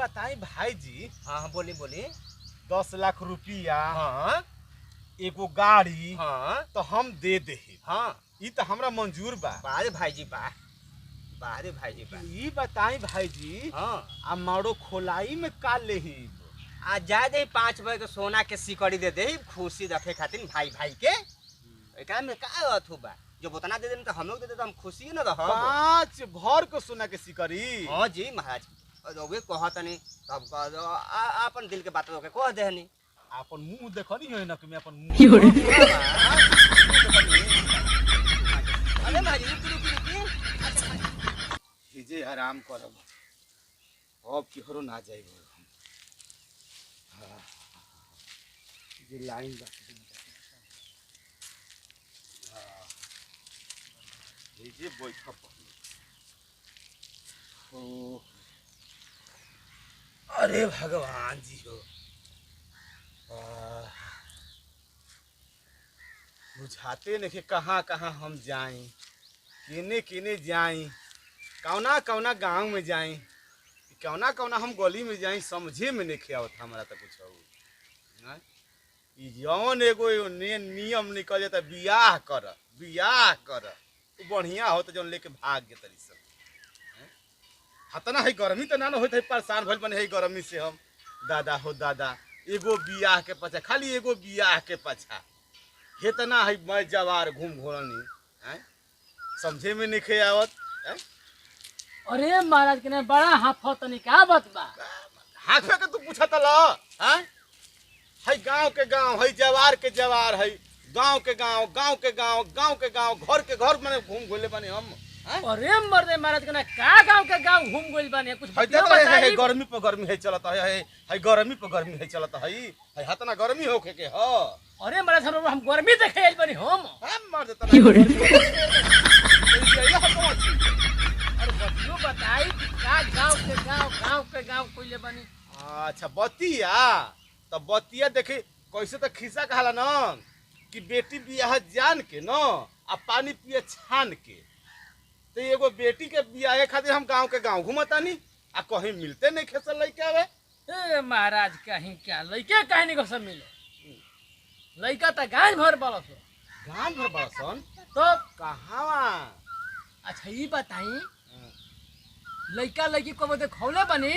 बताई भाई जी। हाँ हाँ बोली बोली। 10 लाख रुपया हाँ एगो गाड़ी हाँ तो हम दे दे। हाँ ई तो हमरा मंजूर बा। बारे भाई जी बा, बारे भाई जी बा। ई बताई भाई जी। हाँ आ मारो खोलाई में का लेही। आ जा दे 5 बजे के सोना के सिकड़ी दे दे खुशी रखे खातिर भाई भाई के। एकरा में का अथु बा, जब उतना दे देन तो हम लोग दे दे तो हम खुशी न रहब। 5 भर के सोना के सिकड़ी। हां जी महाराज, वे कहतनी तब अपन दिल के बात के कह देहनी। अपन मुंह देखनी है ना कि मैं अपन मुंह अरे महाराज रुक हिजे आराम करब। अब केहरो ना जाइब। हां ये लाइन बा। हां हिजे बैठब। ओ अरे भगवान जी हो। बुझाते नहीं कि कहाँ कहाँ हम जाएं, केने केने जाएं, कौना कौना गांव में जाएं, कौना कौना हम गली में जाएं, समझे में नहीं आवत हमारा तो कुछ हो। जौन एगो नियम निकल जाता बियाह कर तो बढ़िया हो तो जौन लेके भाग के तरी सब। हतना है गर्मी तो ना होता है, परेशान भइल बने है गर्मी से हम। दादा हो दादा, एगो बियाह के पछा, खाली एगो बियाह के पछा हेतना है मैं जवार घूम घोरनी है, समझे में नहीं आवत है। अरे महाराज के बड़ा हाफो तनी का बात बा। हाथ पे के तू पूछा तला है गांव के गांव है, जवार के जवार है, गांव के गांव, गांव के गांव, गांव के गांव, घर के घर मैंने घूम घोले बने हम। अरे मर्दे महाराज के का गांव के गांव घूम गइल बानी, कुछ है गर्मी पे गर्मी है चलता है गर्मी पे गर्मी है चलता है हतना गर्मी होके के ह। अरे महाराज हम गर्मी देखे आइल बानी हम मर देता ना। अरे बतियो बताई का गांव के गांव कोइले बानी। अच्छा बतिया, तो बतिया देखे कैसे तो खिस्सा कहला न कि बेटी बियाह जान के न आ पानी पिए छान के। तो एगो बेटी के बियाह खातिर हम गांव के गांव घूमतानी आ कहीं मिलते नहीं खेसल लइका आवे। ए महाराज कहीं क्या लइका कहीं नहीं सब मिले, लइका त गांव भर बलस। गांव भर बसन तो कहां। अच्छा ई बताई लइका लइकी को देखौले बनी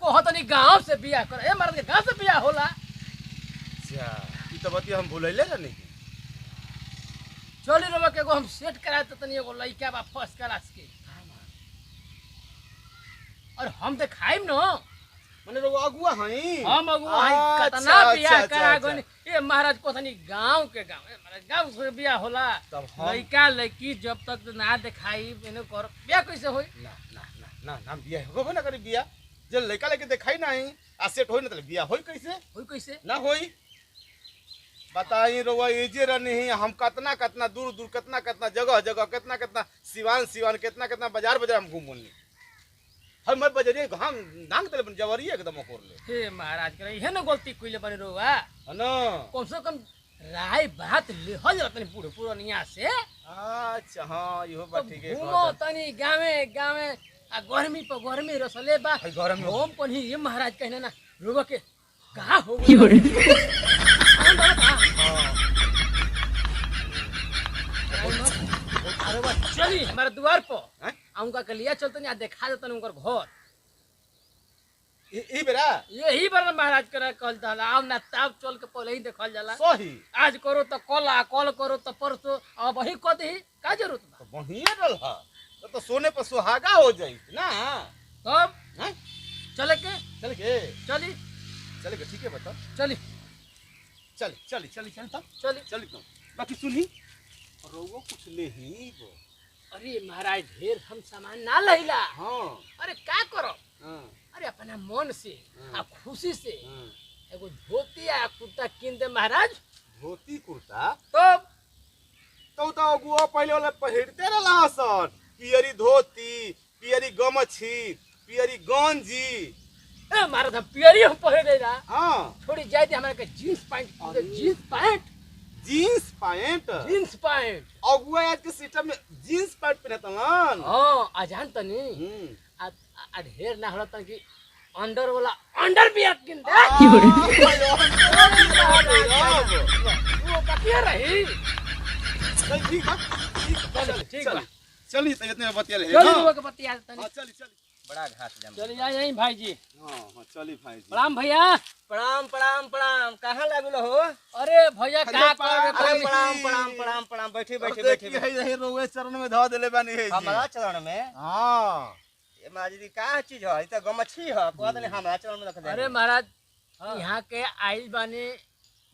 कहतनी गांव से बियाह कर। ए महाराज के गांव से बियाह होला। अच्छा ई तो बतिया हम भूलैले नहीं। चली रवा के एगो हम सेट कराए तो तनी एगो लइका बा फर्स्ट क्लास के, और हम तो खाइम न माने रो अगुआ हई। हम अगुआ हई कतना बियाह करा गन। ए महाराज कोथनी गांव के गांव, ए महाराज गांव से बियाह होला। लइका लइकी जब तक ना दिखाई एने कर बियाह कैसे होई। ना ना ना ना ना बियाह होबे ना करी। बियाह जब लइका लेके दिखाई नहीं आ सेट होई ना तो बियाह होई कैसे ना होई। बताई रोवा एजे रहनी हम कतना कतना दूर दूर कतना कतना जगह जगह कितना कितना सिवान कितना कितना बाजार हम घूमनी। हम मत बजरिए हम नांग तले बन जवरी एकदम कोर ले। हे महाराज करे इहे न गलती कइले बनी रोवा है ना। कम से कम राय बात ले हो तनी पूरे पुरनिया से। अच्छा हां इहो बात ठीक है। घूमो तनी गावे गावे आ गर्मी पे गर्मी रसले बा। हम पनी ये महाराज कहने ना रोवा के कहा हो चली हमारे द्वार पर उनका के लिया चलते नहीं देखा देते उनका घर। ई बेरा यही बार महाराज करे कल जाला आव ना ताब चल के पहले ही देखल जाला। सही आज करो तो कल आ कल करो तो परसों अब वही कह दे का जरूरत बा। तो बढ़िया रहल हा तो सोने पर सुहागा हो जाई ना। तब चले के चले के ठीक है बता। चली चली तो बाकी सुनी रोगो कुछ ले ही वो। अरे महाराज ढेर हम सामान ना लहिला। हाँ अरे का करो। हाँ अरे अपना मन से आ खुशी से एगो धोती आ कुर्ता किन दे महाराज। धोती कुर्ता तो अगुआ पहले वाला पहिरते रहला सन। पियरी धोती, पियरी गमछी, पियरी गंजी। ए महाराज हम पियरी हम पहिर दे रहा। हाँ थोड़ी जाए थे हमारे के जींस पैंट अगुआ आज के सिस्टम में जींस पैंट पहनता लन। हां आ जान तनी आ ढेर ना होला तन की अंडर वाला अंडर बिया किन दे वो बतिया रही चल ठीक है ठीक बा चली तो इतने बतिया ले चल वो के बतिया तनी हां चली चली बड़ा घास जम चल जा यहीं भाई जी हां हां चली भाई जी प्रणाम भैया प्रणाम प्रणाम प्रणाम कहाँ लागल हो अरे भैया का अरे कर प्रणाम प्रणाम प्रणाम प्रणाम बैठी बैठी बैठी बैठी है यही रोवे चरण में धो देले बानी है जी हमारा चरण में हां ये माजी का चीज है त गमछी है कहत नहीं हमारा चरण में रख दे अरे महाराज यहाँ के आइल बानी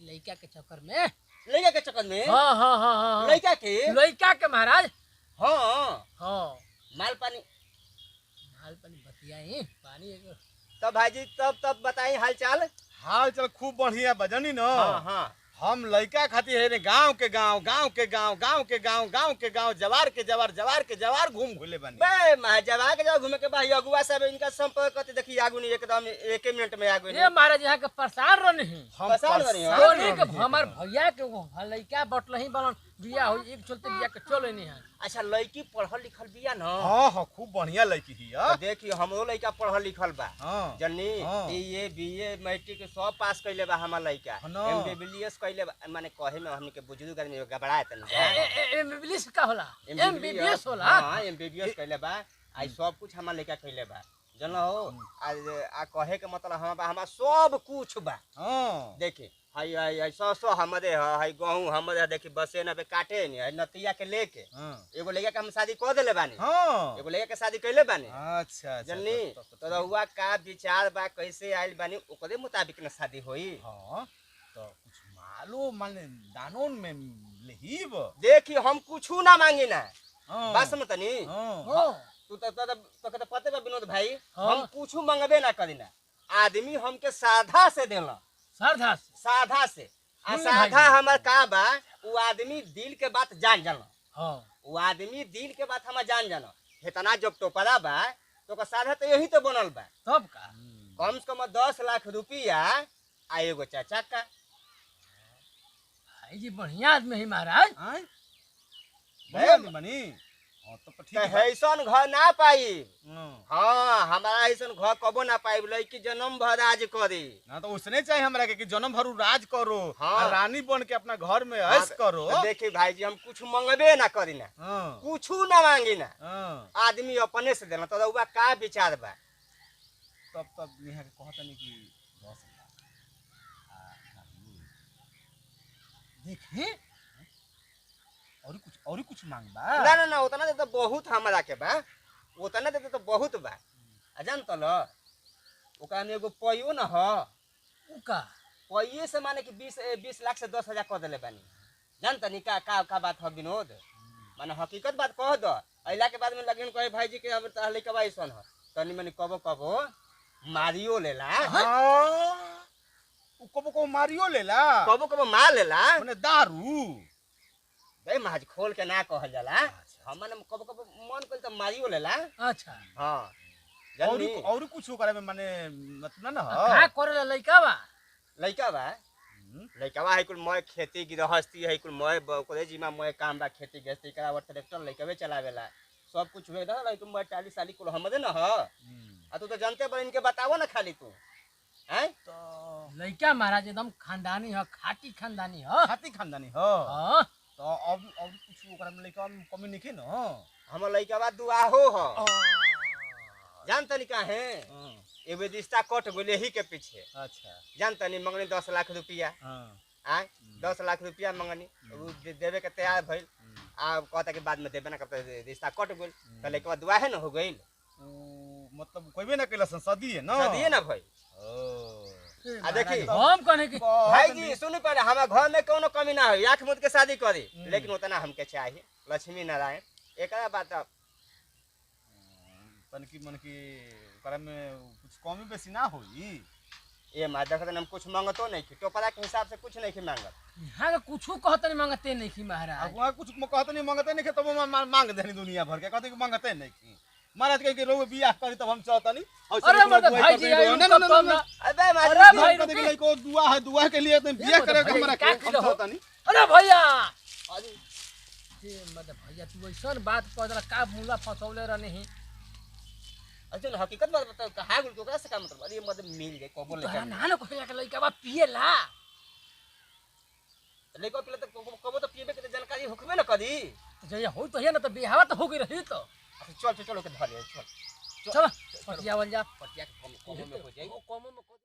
लड़का के चक्कर में लइका के चक्कर में हाँ लइका के लड़का के महाराज हां हाँ माल पानी हाल पानी बतियाई पानी एगो तब भाईजी तब बताई हाल चाल हाल चल खूब बढ़िया बजनी न हां हम लड़का खातिर है रे गांव के गांव गांव के गांव गांव के गांव गांव के गांव जवार के जवार जवार के जवार घूम घुले बानी बे महाजवा के जाओ घूमे के भाई अगुआ सब इनका संपर्क करते देखी आगू नहीं एकदम 1 मिनट में आगू ये नहीं महाराज यहाँ के प्रसार रह नहीं हम परेशान बनी हो। सोनी के हमार भैया के वो लड़का बटलही बनन बिया हो एक चलते बिया के चले नहीं है अच्छा लड़की पढ़ल लिखल बिया न हां हां खूब बढ़िया लड़की ही तो देखी हमरो लड़का पढ़ल लिखल बा हां जन्नी हाँ। बीए बीए मैट्रिक सब पास कइले बा हमार लड़का हाँ न। एमबीबीएस कइले बा माने कहे में हमनी के बुजुर्ग आदमी गबड़ाए तनी एमबीबीएस का होला एमबीबीएस होला हां एमबीबीएस कइले बा आई सब कुछ हमार लड़का कइले बा जनलो हो आ कहे के मतलब हमार सब कुछ बा हां देखी हाय हाय हाय सौ हमरे है हाय गहूं हमरे देखी बसे न बे काटे नहीं है नतिया के लेके हां एगो लड़का के हम शादी कर देले बानी हां एगो लड़का के शादी कइले बानी अच्छा जन्नी तो रहुआ का विचार बा कैसे आइल बानी ओकरे मुताबिक न शादी होई हां तो कुछ मालो माने दानों में लेहिब देखी हम कुछ ना मांगी ना हां बात समझ तनी हो तू तो पते बा विनोद भाई हाँ। हम कुछ मंगबे ना करी ना आदमी हमके साधा से देला सरधा से साधा से आ नहीं साधा भाई। हमर का बा वो आदमी दिल के बात जान जाला हाँ वो आदमी दिल के बात हम जान जाना इतना जब टोपरा बा तो का साधा तो यही तो बनल बा तब का कम से कम 10 लाख रुपया आ एगो चाचा का भाई जी बढ़िया आदमी है महाराज आय बढ़िया नहीं बनी हां तो ठीक है ऐसन घर ना पाई हां हाँ हमारा ऐसन घर कबो ना पाई लड़की जन्म भर राज करी ना तो उसने चाहिए हमरा के कि जन्म भरू राज करो हाँ। और रानी बन के अपना घर में ऐश करो तो देखी भाई जी हम कुछ मंगबे ना करी ना हां कुछ ना मांगी ना हां आदमी अपने से देना तो रउआ का विचार बा तब यहाँ के कहता नहीं कि 10 लाख देखे और कुछ मांग बा ना ना ना उतना दे तो बहुत हमरा के बा उतना दे तो बहुत बा आ जान तो लो ओकरा में एगो पइयो न ह उका पइये से माने कि 20 लाख से 10,000 कर देले बानी जान तनी का बात ह विनोद माने हकीकत बात कह दो अइला के बाद में लगन कहे भाई जी के अब तहले के ऐसन ह तनी मनी कबो मारियो लेला हां को मारियो लेला कबो मार लेला माने दारू भाई महाज खोल के ना कहल जाला हमन कबो मन कल त मारियो लेला अच्छा हां और कुछ करे में माने मतलब ना का करे लड़का बा लइका बा लइकावा है कुल मैं खेती गृहस्थी है कुल मैं कोरे जीमा मैं काम बा खेती गृहस्थी करावत ट्रैक्टर लइकावे चलावेला सब कुछ हुए दा लइक मैं 40 साल कुल हमदे न ह आ तू तो जानते बा इनके बतावो ना खाली तू हैं तो लड़का महाराज एकदम खानदानी है खाटी खानदानी है हाथी खानदानी हो हाँ तो अब कुछ ओकरा में लइका में कमी नहीं न हमर लइकावा दुआहो ह जान तनी का है एगो रिश्ता कट गेले ही के पीछे अच्छा जान तनी मंगनी 10 लाख रुपया हां आ 10 लाख रुपया मंगनी उ देवे के तैयार भइल आ कहता के बाद में देबे ना करता रिश्ता कट गेल त लइकवा दुआ है न हो गइल मतलब कोई भी ना कैला संसदी है ना शादी ना भइल ओ आ देखी हम कहने की भाई जी सुनी पहले हमारे घर में कोनो कमी ना हो आँख मुद के शादी करी लेकिन उतना हमके चाहिए लक्ष्मी नारायण एक बात अब तन की मन की ओकरा में कुछ कमी बेसी ना होई ये मां देखत हम कुछ मांगतो नहीं की टोपरा के हिसाब से कुछ नहीं की मांगत यहाँ का कुछ कहते नहीं मांगते नहीं की महाराज अब वहाँ कुछ कहते नहीं मांगते नहीं तो मांग देनी दुनिया भर के कहते कि मांगते नहीं की महाराज कह के रोवे बियाह करी तब हम चाहता नहीं अरे मतलब भाई जी अबे अरे भाई कहते कि लइको दुआ है दुआ के लिए तो बियाह करे के हमरा के हम चाहता नहीं अरे भैया अरे ये मतलब भैया तू ऐसा बात कह दला का मुला फसौले रहने ही अच्छा हकीकत बात बता कहाँ गुल ओकरा से का मतलब अरे मतलब मिल जाए कबो तोहरा लेके ना ना कहला के लइका बा पिएला लेको पहले तो कबो तो पीबे के जानकारी होखबे ना कदी जइया हो तो है ना तो बिहावा तो हो गई रही तो चल चल चल ओके धर ले चल चल पटियावल जा पटिया के कम में हो जाई कम में